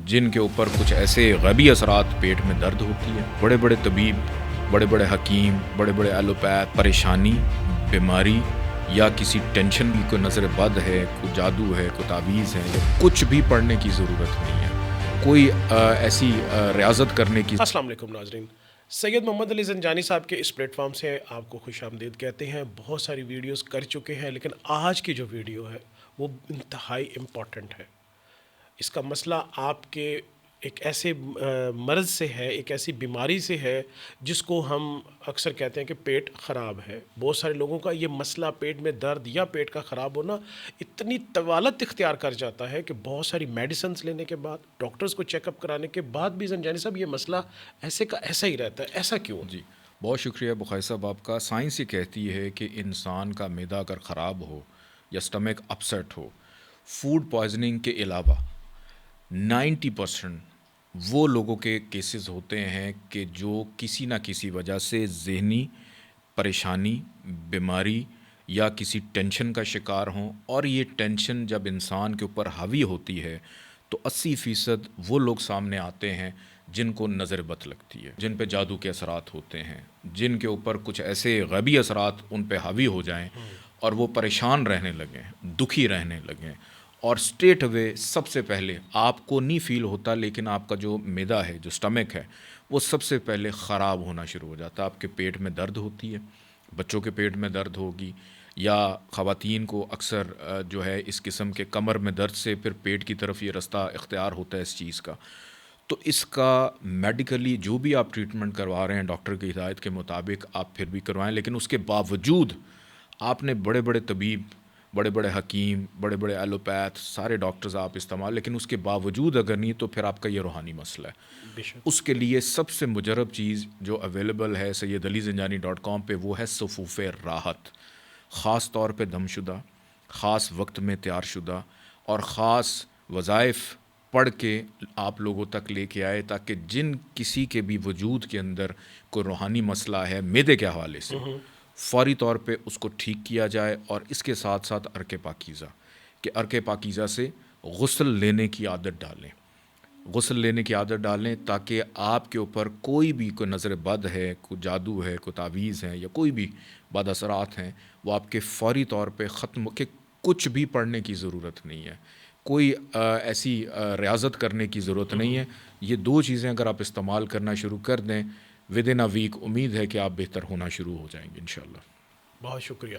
جن کے اوپر کچھ ایسے غیبی اثرات پیٹ میں درد ہوتی ہے. بڑے بڑے طبیب، بڑے بڑے حکیم، بڑے بڑے ایلوپیتھ پریشانی، بیماری یا کسی ٹینشن کی کوئی نظر بد ہے، کوئی جادو ہے، کوئی تعویذ ہے، یا کچھ بھی پڑھنے کی ضرورت نہیں ہے. کوئی ایسی ریاضت کرنے کی. السلام علیکم ناظرین، سید محمد علی زنجانی صاحب کے اس پلیٹ فارم سے آپ کو خوش آمدید کہتے ہیں. بہت ساری ویڈیوز کر چکے ہیں، لیکن آج کی جو ویڈیو ہے وہ انتہائی امپورٹنٹ ہے. اس کا مسئلہ آپ کے ایک ایسے مرض سے ہے، ایک ایسی بیماری سے ہے جس کو ہم اکثر کہتے ہیں کہ پیٹ خراب ہے. بہت سارے لوگوں کا یہ مسئلہ پیٹ میں درد یا پیٹ کا خراب ہونا اتنی طوالت اختیار کر جاتا ہے کہ بہت ساری میڈیسنز لینے کے بعد، ڈاکٹرز کو چیک اپ کرانے کے بعد بھی زنجانی صاحب یہ مسئلہ ایسے کا ایسا ہی رہتا ہے. ایسا کیوں؟ جی، بہت شکریہ بخاری صاحب آپ کا. سائنس یہ کہتی ہے کہ انسان کا معدہ اگر خراب ہو یا سٹمک اپسیٹ ہو، فوڈ پوائزننگ کے علاوہ 90% وہ لوگوں کے کیسز ہوتے ہیں کہ جو کسی نہ کسی وجہ سے ذہنی پریشانی، بیماری یا کسی ٹینشن کا شکار ہوں. اور یہ ٹینشن جب انسان کے اوپر حاوی ہوتی ہے تو 80% وہ لوگ سامنے آتے ہیں جن کو نظر بد لگتی ہے، جن پہ جادو کے اثرات ہوتے ہیں، جن کے اوپر کچھ ایسے غیبی اثرات ان پہ حاوی ہو جائیں اور وہ پریشان رہنے لگیں، دکھی رہنے لگیں. اور اسٹریٹ اوے سب سے پہلے آپ کو نہیں فیل ہوتا، لیکن آپ کا جو معدہ ہے، جو سٹمک ہے، وہ سب سے پہلے خراب ہونا شروع ہو جاتا ہے. آپ کے پیٹ میں درد ہوتی ہے، بچوں کے پیٹ میں درد ہوگی، یا خواتین کو اکثر جو ہے اس قسم کے کمر میں درد سے پھر پیٹ کی طرف یہ رستہ اختیار ہوتا ہے اس چیز کا. تو اس کا میڈیکلی جو بھی آپ ٹریٹمنٹ کروا رہے ہیں ڈاکٹر کی ہدایت کے مطابق آپ پھر بھی کروائیں. لیکن اس کے باوجود آپ نے بڑے بڑے طبیب، بڑے بڑے حکیم، بڑے بڑے ایلوپیتھ سارے ڈاکٹرز آپ استعمال، لیکن اس کے باوجود اگر نہیں تو پھر آپ کا یہ روحانی مسئلہ ہے. بے شک. اس کے لیے سب سے مجرب چیز جو اویلیبل ہے SyedAliZanjani.com پہ وہ ہے صفوف راحت. خاص طور پہ دم شدہ، خاص وقت میں تیار شدہ اور خاص وظائف پڑھ کے آپ لوگوں تک لے کے آئے، تاکہ جن کسی کے بھی وجود کے اندر کوئی روحانی مسئلہ ہے معدے کے حوالے سے، فوری طور پہ اس کو ٹھیک کیا جائے. اور اس کے ساتھ ساتھ عرق پاکیزہ، کہ عرق پاکیزہ سے غسل لینے کی عادت ڈالیں، غسل لینے کی عادت ڈالیں تاکہ آپ کے اوپر کوئی بھی کوئی نظر بد ہے، کوئی جادو ہے، کوئی تعویذ ہے یا کوئی بھی بد اثرات ہیں، وہ آپ کے فوری طور پہ ختم. کہ کچھ بھی پڑھنے کی ضرورت نہیں ہے، کوئی ایسی ریاضت کرنے کی ضرورت نہیں ہے. یہ دو چیزیں اگر آپ استعمال کرنا شروع کر دیں ود ان اے ویک، امید ہے کہ آپ بہتر ہونا شروع ہو جائیں گے انشاءاللہ. بہت شکریہ.